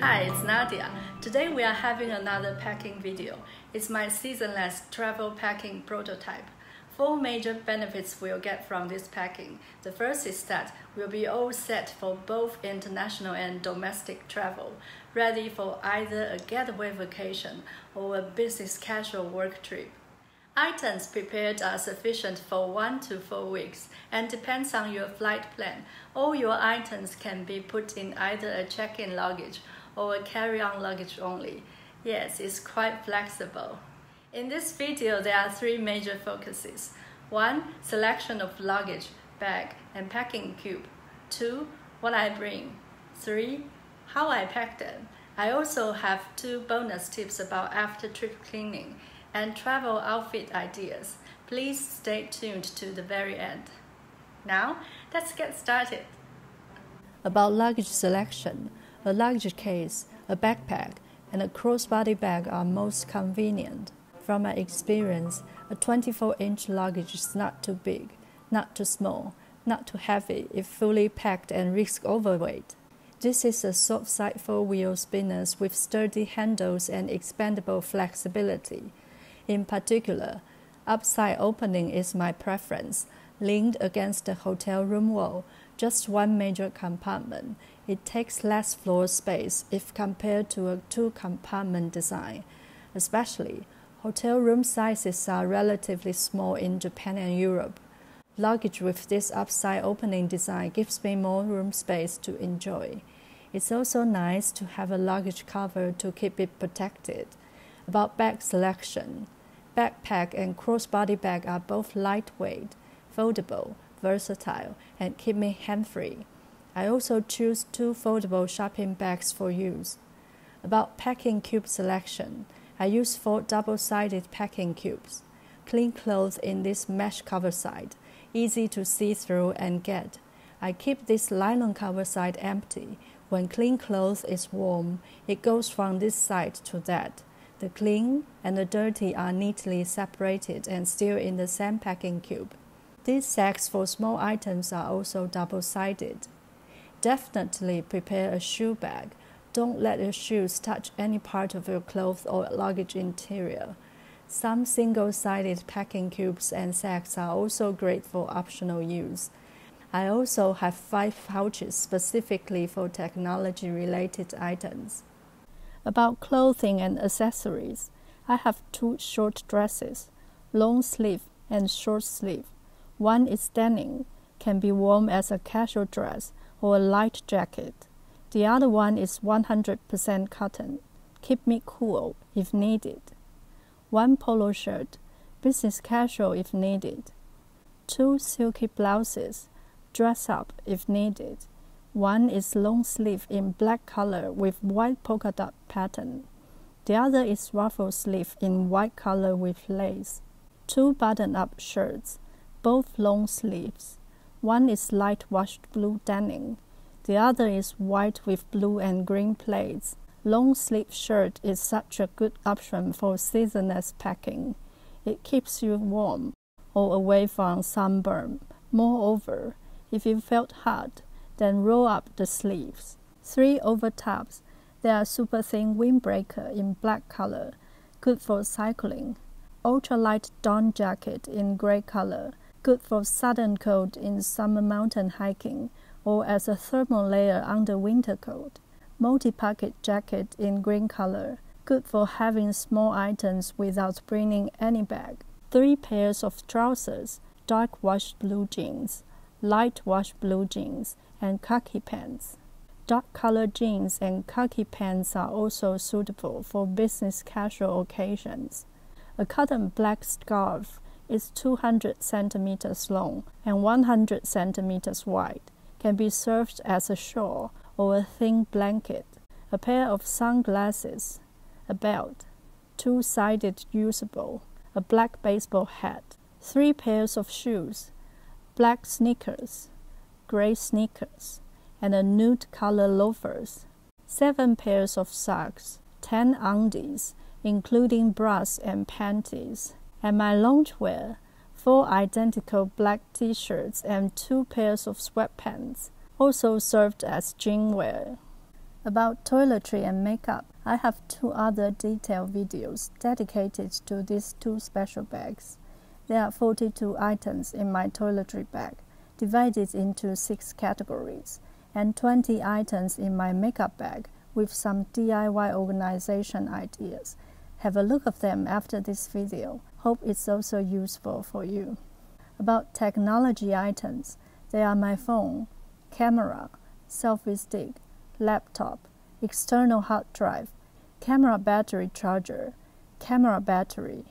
Hi, it's Nadia. Today we are having another packing video. It's my seasonless travel packing prototype. 4 major benefits we'll get from this packing. The first is that we'll be all set for both international and domestic travel, ready for either a getaway vacation or a business casual work trip. Items prepared are sufficient for 1 to 4 weeks and depends on your flight plan. All your items can be put in either a check-in luggage or a carry-on luggage only. Yes, it's quite flexible. In this video, there are 3 major focuses. 1. Selection of luggage, bag, and packing cube. 2. What I bring. 3. How I pack them. I also have 2 bonus tips about after-trip cleaning and travel outfit ideas. Please stay tuned to the very end. Now, let's get started. About luggage selection, a luggage case, a backpack, and a crossbody bag are most convenient. From my experience, a 24-inch luggage is not too big, not too small, not too heavy if fully packed and risk overweight. This is a soft-side 4-wheel spinners with sturdy handles and expandable flexibility. In particular, upside opening is my preference. Leaned against the hotel room wall, just 1 major compartment. It takes less floor space if compared to a 2-compartment design. Especially, hotel room sizes are relatively small in Japan and Europe. Luggage with this upside opening design gives me more room space to enjoy. It's also nice to have a luggage cover to keep it protected. About bag selection, backpack and crossbody bag are both lightweight, foldable, versatile, and keep me hand-free. I also choose 2 foldable shopping bags for use. About packing cube selection, I use 4 double-sided packing cubes. Clean clothes in this mesh cover side, easy to see through and get. I keep this nylon cover side empty. When clean clothes is warm, it goes from this side to that. The clean and the dirty are neatly separated and still in the same packing cube. These sacks for small items are also double-sided. Definitely prepare a shoe bag. Don't let your shoes touch any part of your clothes or luggage interior. Some single-sided packing cubes and sacks are also great for optional use. I also have 5 pouches specifically for technology-related items. About clothing and accessories, I have 2 short dresses, long sleeve and short sleeve. One is denim, can be worn as a casual dress or a light jacket. The other one is 100% cotton, keep me cool if needed. 1 polo shirt, business casual if needed. 2 silky blouses, dress up if needed. One is long sleeve in black color with white polka dot pattern. The other is ruffle sleeve in white color with lace. 2 button-up shirts, both long sleeves. One is light washed blue denim. The other is white with blue and green plates. Long sleeve shirt is such a good option for seasonless packing. It keeps you warm or away from sunburn. Moreover, if you felt hot, then roll up the sleeves. 3 overtops. They are super thin windbreaker in black color, good for cycling. Ultralight down jacket in gray color, good for sudden cold in summer mountain hiking or as a thermal layer under winter coat. Multi-pocket jacket in green color, good for having small items without bringing any bag. 3 pairs of trousers, dark wash blue jeans, light wash blue jeans, and khaki pants. Dark color jeans and khaki pants are also suitable for business casual occasions. A cotton black scarf is 200 centimeters long and 100 centimeters wide, can be served as a shawl or a thin blanket. A pair of sunglasses, a belt, 2-sided usable, a black baseball hat. 3 pairs of shoes, black sneakers, gray sneakers, and a nude color loafers. 7 pairs of socks, 10 undies, including bras and panties. And my loungewear, 4 identical black t-shirts and 2 pairs of sweatpants, also served as jean wear. About toiletry and makeup, I have 2 other detailed videos dedicated to these 2 special bags. There are 42 items in my toiletry bag, divided into 6 categories, and 20 items in my makeup bag with some DIY organization ideas. Have a look at them after this video. Hope it's also useful for you. About technology items, they are my phone, camera, selfie stick, laptop, external hard drive, camera battery charger, camera battery,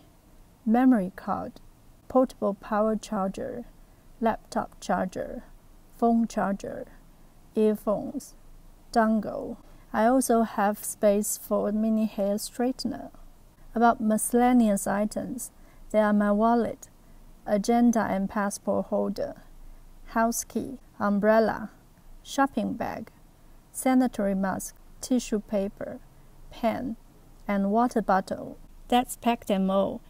memory card, portable power charger, laptop charger, phone charger, earphones, dongle. I also have space for a mini hair straightener. About miscellaneous items, they are my wallet, agenda and passport holder, house key, umbrella, shopping bag, sanitary mask, tissue paper, pen, and water bottle. That's packed them all.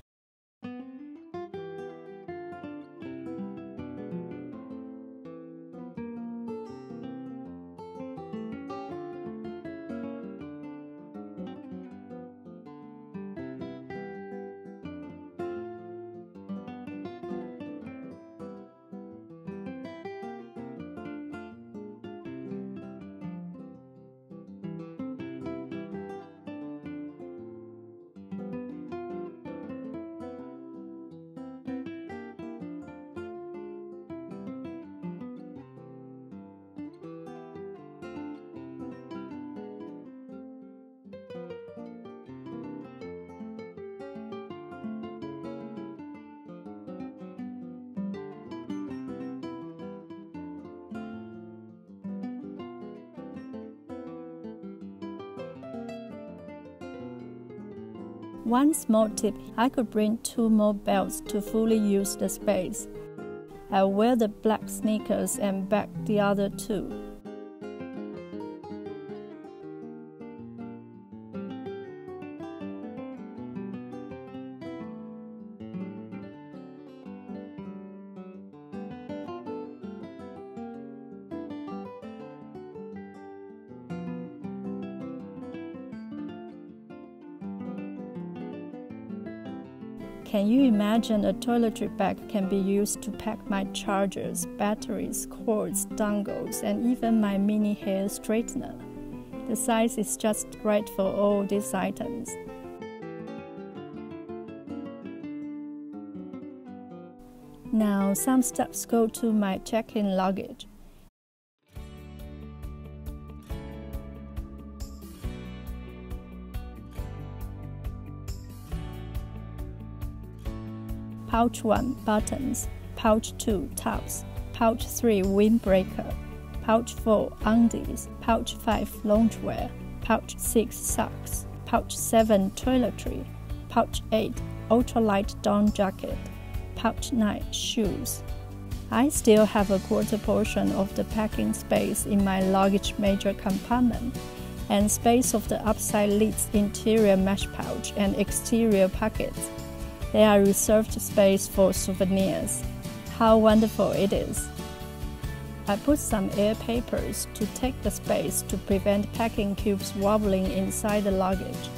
One small tip, I could bring 2 more belts to fully use the space. I'll wear the black sneakers and bag the other 2. Can you imagine a toiletry bag can be used to pack my chargers, batteries, cords, dongles, and even my mini hair straightener? The size is just right for all these items. Now some steps go to my check-in luggage. Pouch 1 buttons, Pouch 2 tops, Pouch 3 windbreaker, Pouch 4 undies, Pouch 5 loungewear, Pouch 6 socks, Pouch 7 toiletry, Pouch 8 ultralight down jacket, Pouch 9 shoes. I still have a quarter portion of the packing space in my luggage major compartment, and space of the upside lid's interior mesh pouch and exterior pockets. They are reserved space for souvenirs. How wonderful it is! I put some air papers to take the space to prevent packing cubes wobbling inside the luggage.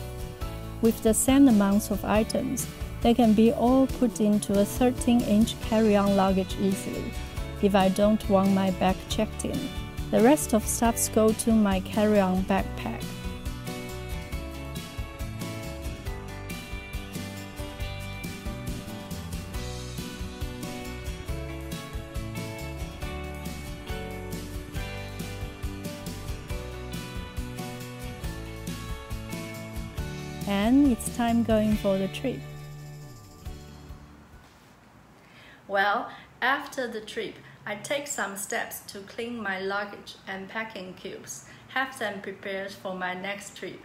With the same amount of items, they can be all put into a 13-inch carry-on luggage easily, if I don't want my bag checked in. The rest of stuffs go to my carry-on backpack. And it's time going for the trip. Well, after the trip, I take some steps to clean my luggage and packing cubes, have them prepared for my next trip.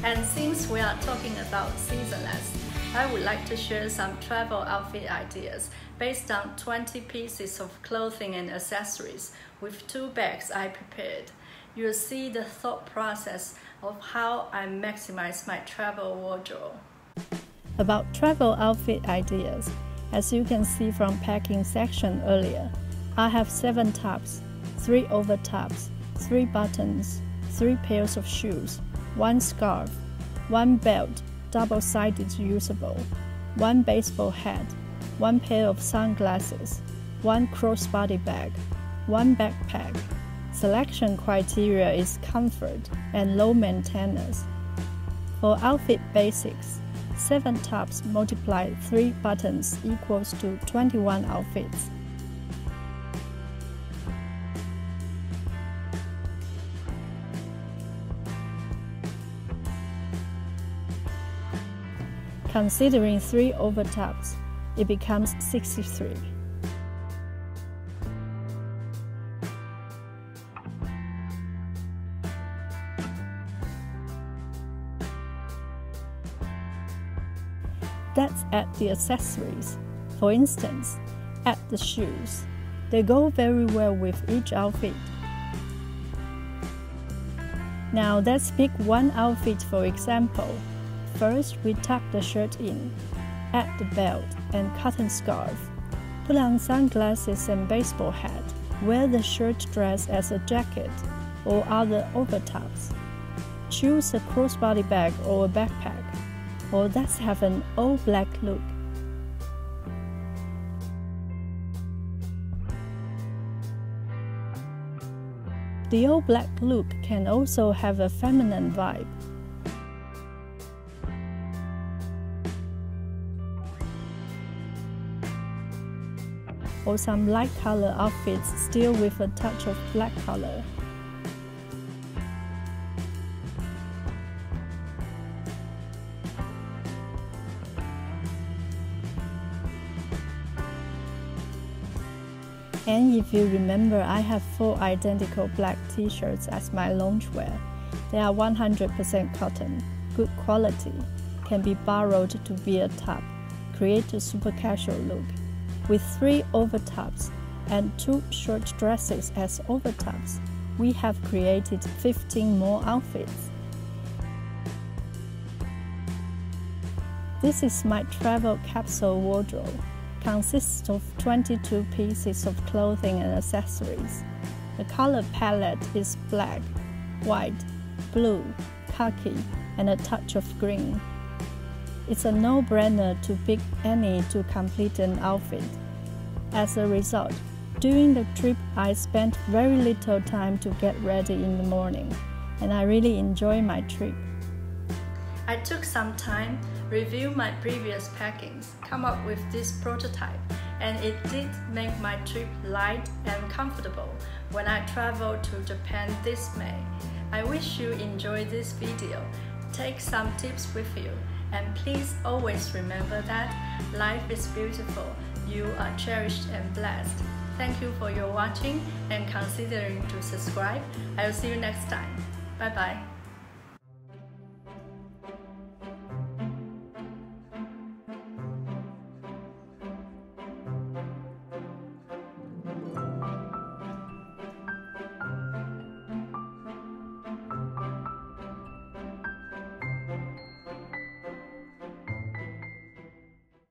And since we are talking about seasonless, I would like to share some travel outfit ideas based on 20 pieces of clothing and accessories with 2 bags I prepared. You'll see the thought process of how I maximize my travel wardrobe. About travel outfit ideas, as you can see from packing section earlier, I have 7 tops, 3 over tops, 3 buttons, 3 pairs of shoes, 1 scarf, 1 belt, double-sided usable, 1 baseball hat, 1 pair of sunglasses, 1 crossbody bag, 1 backpack. Selection criteria is comfort and low maintenance. For outfit basics, 7 tops multiplied 3 buttons equals to 21 outfits. Considering 3 over tops, it becomes 63. Let's add the accessories. For instance, add the shoes. They go very well with each outfit. Now let's pick one outfit for example. First, we tuck the shirt in, add the belt and cotton scarf, put on sunglasses and baseball hat, wear the shirt dress as a jacket or other overtops. Choose a crossbody bag or a backpack, or let's have an all-black look. The all-black look can also have a feminine vibe. Or some light color outfits still with a touch of black color. And if you remember, I have 4 identical black t-shirts as my loungewear. They are 100% cotton, good quality, can be borrowed to be a top, create a super casual look. With 3 overtops and 2 short dresses as overtops, we have created 15 more outfits. This is my travel capsule wardrobe. Consists of 22 pieces of clothing and accessories. The color palette is black, white, blue, khaki, and a touch of green. It's a no-brainer to pick any to complete an outfit. As a result, during the trip I spent very little time to get ready in the morning, and I really enjoy my trip. I took some time, reviewed my previous packings, come up with this prototype, and it did make my trip light and comfortable when I traveled to Japan this May. I wish you enjoyed this video. Take some tips with you, and please always remember that life is beautiful, you are cherished and blessed. Thank you for your watching and considering to subscribe. I will see you next time. Bye bye.